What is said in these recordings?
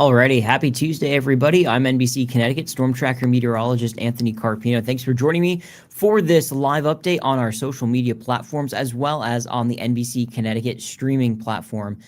Alrighty, happy Tuesday, everybody. I'm NBC Connecticut Storm Tracker meteorologist Anthony Carpino. Thanks for joining me for this live update on our social media platforms as well as on the NBC Connecticut streaming platform.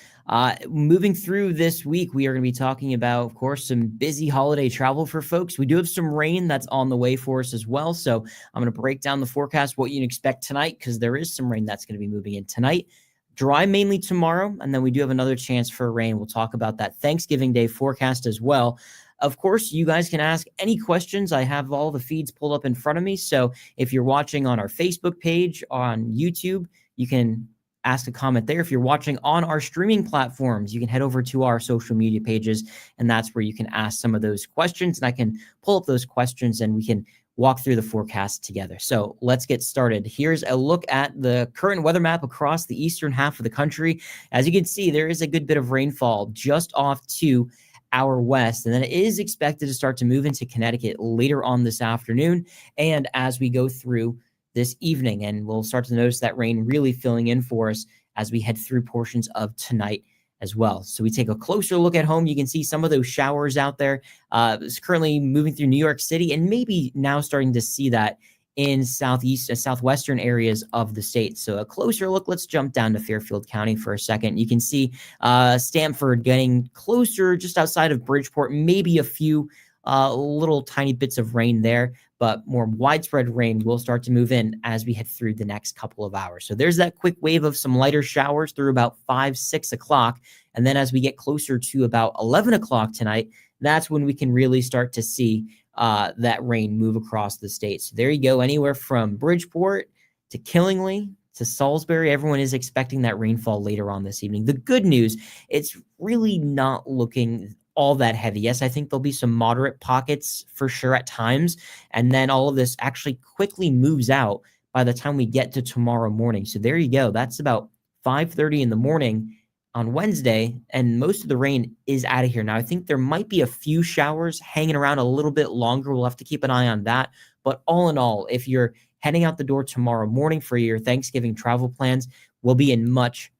Moving through this week, we are going to be talking about, of course, some busy holiday travel for folks. We do have some rain that's on the way for us as well. So I'm going to break down the forecast, what you can expect tonight, because there is some rain that's going to be moving in tonight. Dry mainly tomorrow, and then we do have another chance for rain. We'll talk about that Thanksgiving Day forecast as well. Of course, you guys can ask any questions. I have all the feeds pulled up in front of me. So if you're watching on our Facebook page, on YouTube, you can ask a comment there. If you're watching on our streaming platforms, you can head over to our social media pages, and that's where you can ask some of those questions. And I can pull up those questions and we can walk through the forecast together. So let's get started. Here's a look at the current weather map across the eastern half of the country. As you can see, there is a good bit of rainfall just off to our west, and then it is expected to start to move into Connecticut later on this afternoon and as we go through this evening. And we'll start to notice that rain really filling in for us as we head through portions of tonight as well. So we take a closer look at home. You can see some of those showers out there. It's currently moving through New York City and maybe now starting to see that in southwestern areas of the state. So a closer look, let's jump down to Fairfield County for a second. You can see Stamford getting closer just outside of Bridgeport, maybe a few little tiny bits of rain there, but more widespread rain will start to move in as we head through the next couple of hours. So there's that quick wave of some lighter showers through about 5, 6 o'clock. And then as we get closer to about 11 o'clock tonight, that's when we can really start to see that rain move across the state. So there you go, anywhere from Bridgeport to Killingly to Salisbury. Everyone is expecting that rainfall later on this evening. The good news, it's really not looking all that heavy. Yes, I think there'll be some moderate pockets for sure at times. And then all of this actually quickly moves out by the time we get to tomorrow morning. So there you go. That's about 5:30 in the morning on Wednesday, and most of the rain is out of here. Now, I think there might be a few showers hanging around a little bit longer. We'll have to keep an eye on that. But all in all, if you're heading out the door tomorrow morning for your Thanksgiving travel plans, we'll be in much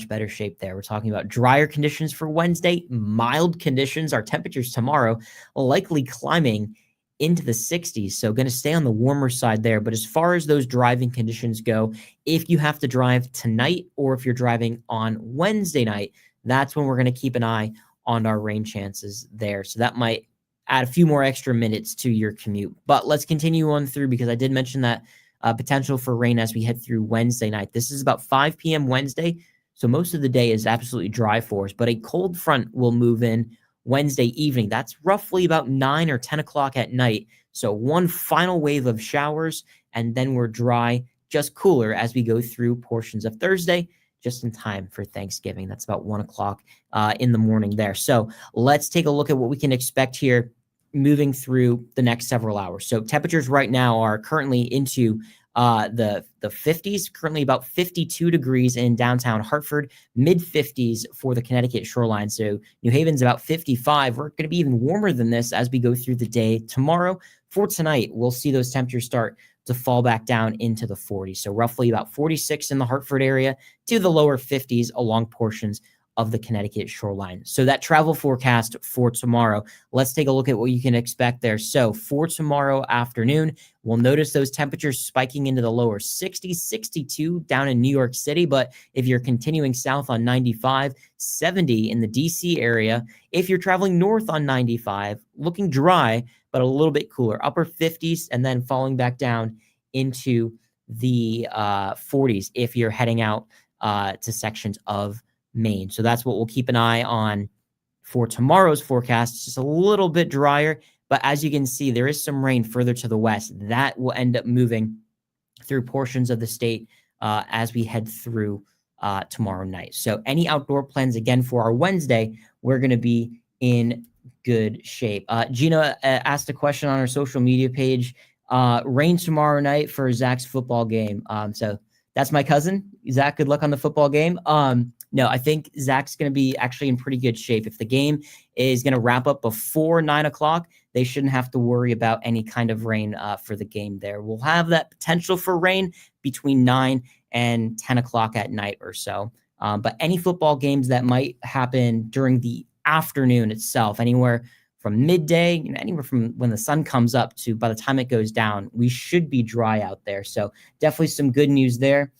better shape there. We're talking about drier conditions for Wednesday, mild conditions. Our temperatures tomorrow likely climbing into the 60s, so going to stay on the warmer side there. But as far as those driving conditions go, if you have to drive tonight or if you're driving on Wednesday night, that's when we're going to keep an eye on our rain chances there. So that might add a few more extra minutes to your commute. But let's continue on through, because I did mention that potential for rain as we head through Wednesday night. This is about 5 p.m. Wednesday. So most of the day is absolutely dry for us, but a cold front will move in Wednesday evening. That's roughly about 9 or 10 o'clock at night. So one final wave of showers, and then we're dry, just cooler as we go through portions of Thursday, just in time for Thanksgiving. That's about 1 o'clock in the morning there. So let's take a look at what we can expect here moving through the next several hours. So temperatures right now are currently into the 50s, currently about 52 degrees in downtown Hartford, mid 50s for the Connecticut shoreline. So New Haven's about 55. We're going to be even warmer than this as we go through the day tomorrow. For tonight, we'll see those temperatures start to fall back down into the 40s. So roughly about 46 in the Hartford area to the lower 50s along portions of the Connecticut shoreline. So that travel forecast for tomorrow, let's take a look at what you can expect there. So for tomorrow afternoon, we'll notice those temperatures spiking into the lower 60s, 62 down in New York City. But if you're continuing south on 95, 70 in the DC area. If you're traveling north on 95, looking dry, but a little bit cooler, upper 50s, and then falling back down into the 40s if you're heading out to sections of Maine. So that's what we'll keep an eye on for tomorrow's forecast. It's just a little bit drier, but as you can see, there is some rain further to the west. That will end up moving through portions of the state as we head through tomorrow night. So any outdoor plans, again, for our Wednesday, we're going to be in good shape. Gina asked a question on our social media page. Rain tomorrow night for Zach's football game. So that's my cousin. Zach, good luck on the football game. No, I think Zach's going to be actually in pretty good shape. If the game is going to wrap up before 9 o'clock, they shouldn't have to worry about any kind of rain for the game there. We'll have that potential for rain between 9 and 10 o'clock at night or so. But any football games that might happen during the afternoon itself, anywhere from midday, anywhere from when the sun comes up to by the time it goes down, we should be dry out there. So definitely some good news there.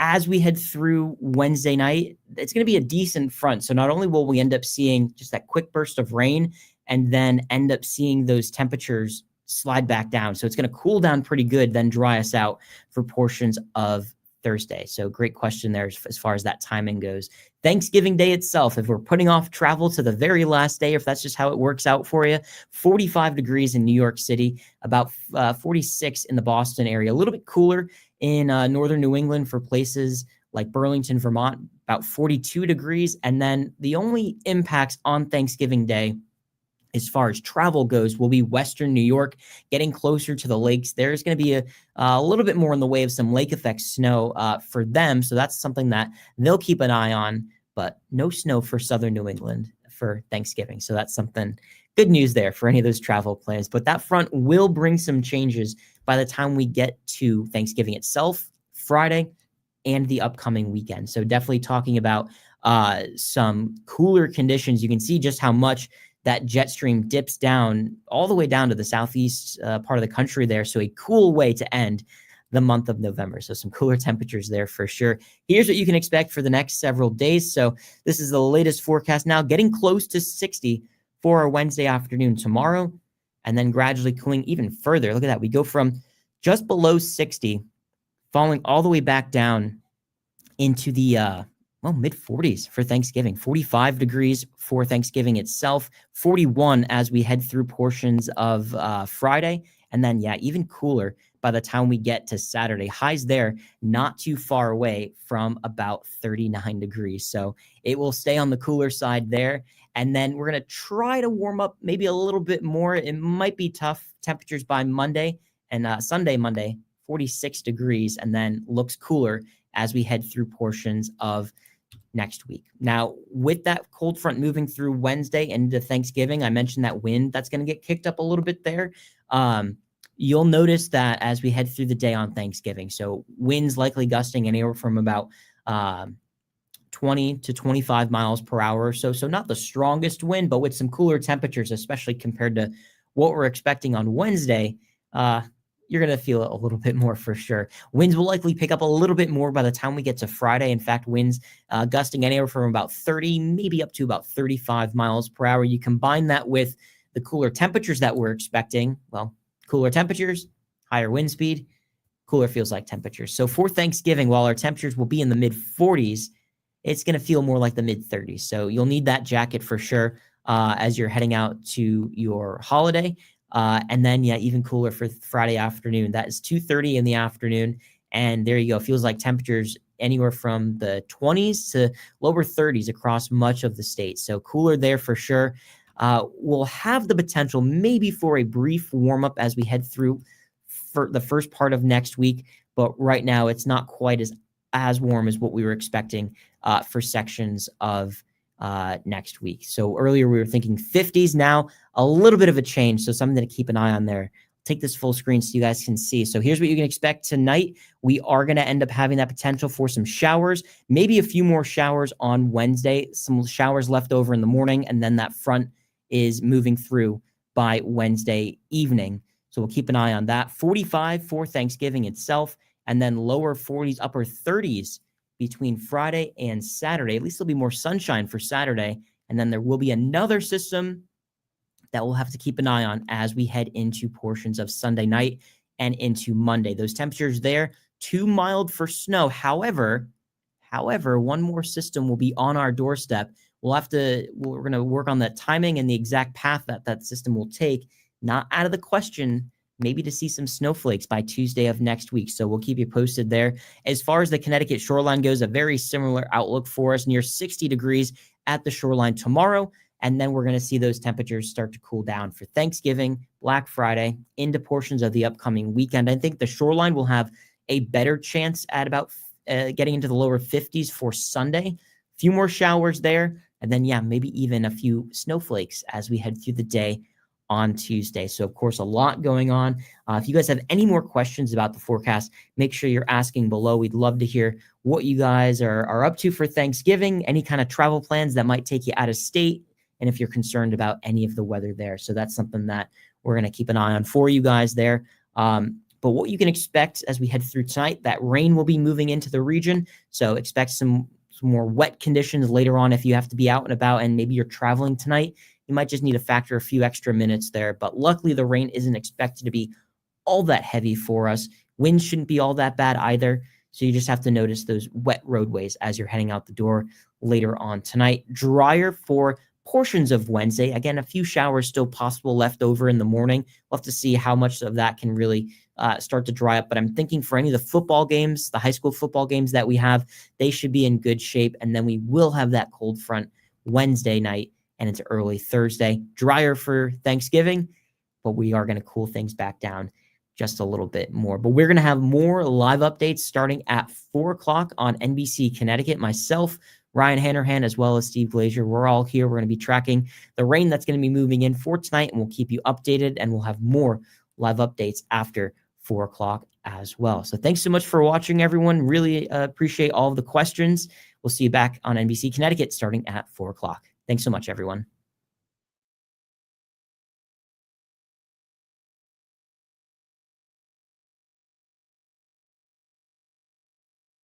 As we head through Wednesday night, it's going to be a decent front. So not only will we end up seeing just that quick burst of rain and then end up seeing those temperatures slide back down. So it's going to cool down pretty good, then dry us out for portions of Thursday. So great question there as far as that timing goes. Thanksgiving Day itself, if we're putting off travel to the very last day, if that's just how it works out for you, 45 degrees in New York City, about 46 in the Boston area, a little bit cooler in northern New England for places like Burlington, Vermont, about 42 degrees. And then the only impacts on Thanksgiving Day as far as travel goes will be Western New York, getting closer to the lakes. There's going to be a little bit more in the way of some lake effect snow for them. So that's something that they'll keep an eye on, but no snow for Southern New England for Thanksgiving. So that's something good news there for any of those travel plans. But that front will bring some changes by the time we get to Thanksgiving itself, Friday, and the upcoming weekend. So definitely talking about some cooler conditions. You can see just how much that jet stream dips down all the way down to the southeast part of the country there. So a cool way to end the month of November. So some cooler temperatures there for sure. Here's what you can expect for the next several days. So this is the latest forecast now, getting close to 60 for our Wednesday afternoon tomorrow, and then gradually cooling even further. Look at that. We go from just below 60, falling all the way back down into the mid 40s for Thanksgiving, 45 degrees for Thanksgiving itself, 41 as we head through portions of Friday. And then, even cooler by the time we get to Saturday. Highs there, not too far away from about 39 degrees. So it will stay on the cooler side there. And then we're going to try to warm up maybe a little bit more. It might be tough temperatures by Monday and Monday, 46 degrees, and then looks cooler as we head through portions of next week. Now, with that cold front moving through Wednesday into Thanksgiving, I mentioned that wind that's going to get kicked up a little bit there. You'll notice that as we head through the day on Thanksgiving. So winds likely gusting anywhere from about 20 to 25 miles per hour or so. So not the strongest wind, but with some cooler temperatures, especially compared to what we're expecting on Wednesday, you're going to feel it a little bit more for sure. Winds will likely pick up a little bit more by the time we get to Friday. In fact, winds gusting anywhere from about 30, maybe up to about 35 miles per hour. You combine that with the cooler temperatures that we're expecting. Well, cooler temperatures, higher wind speed, cooler feels like temperatures. So for Thanksgiving, while our temperatures will be in the mid 40s, it's going to feel more like the mid 30s. So you'll need that jacket for sure as you're heading out to your holiday. And then, even cooler for Friday afternoon. That is 2:30 in the afternoon. And there you go. Feels like temperatures anywhere from the 20s to lower 30s across much of the state. So cooler there for sure. We'll have the potential maybe for a brief warm up as we head through for the first part of next week. But right now, it's not quite as warm as what we were expecting for sections of next week. So earlier we were thinking 50s, now a little bit of a change. So something to keep an eye on there. Take this full screen so you guys can see. So here's what you can expect tonight. We are going to end up having that potential for some showers, maybe a few more showers on Wednesday, some showers left over in the morning, and then that front is moving through by Wednesday evening. So we'll keep an eye on that. 45 for Thanksgiving itself, and then lower 40s, upper 30s between Friday and Saturday. At least there'll be more sunshine for Saturday. And then there will be another system that we'll have to keep an eye on as we head into portions of Sunday night and into Monday. Those temperatures there, too mild for snow. However, one more system will be on our doorstep. We're going to work on the timing and the exact path that system will take. Not out of the question, maybe to see some snowflakes by Tuesday of next week. So we'll keep you posted there. As far as the Connecticut shoreline goes, a very similar outlook for us, near 60 degrees at the shoreline tomorrow. And then we're going to see those temperatures start to cool down for Thanksgiving, Black Friday, into portions of the upcoming weekend. I think the shoreline will have a better chance at about getting into the lower 50s for Sunday. A few more showers there. And then, maybe even a few snowflakes as we head through the day on Tuesday. So, of course, a lot going on. If you guys have any more questions about the forecast, make sure you're asking below. We'd love to hear what you guys are up to for Thanksgiving, any kind of travel plans that might take you out of state, and if you're concerned about any of the weather there. So that's something that we're going to keep an eye on for you guys there. But what you can expect as we head through tonight, that rain will be moving into the region. So expect some more wet conditions later on if you have to be out and about and maybe you're traveling tonight. You might just need to factor a few extra minutes there. But luckily, the rain isn't expected to be all that heavy for us. Wind shouldn't be all that bad either. So you just have to notice those wet roadways as you're heading out the door later on tonight. Drier for portions of Wednesday. Again, a few showers still possible left over in the morning. We'll have to see how much of that can really start to dry up. But I'm thinking for any of the football games, the high school football games that we have, they should be in good shape. And then we will have that cold front Wednesday night and into early Thursday. Drier for Thanksgiving, but we are going to cool things back down just a little bit more. But we're going to have more live updates starting at 4 o'clock on NBC Connecticut. Myself, Ryan Hannerhan, as well as Steve Glazier, we're all here. We're going to be tracking the rain that's going to be moving in for tonight, and we'll keep you updated, and we'll have more live updates after 4 o'clock as well. So thanks so much for watching, everyone. Really appreciate all of the questions. We'll see you back on NBC Connecticut starting at 4 o'clock. Thanks so much, everyone.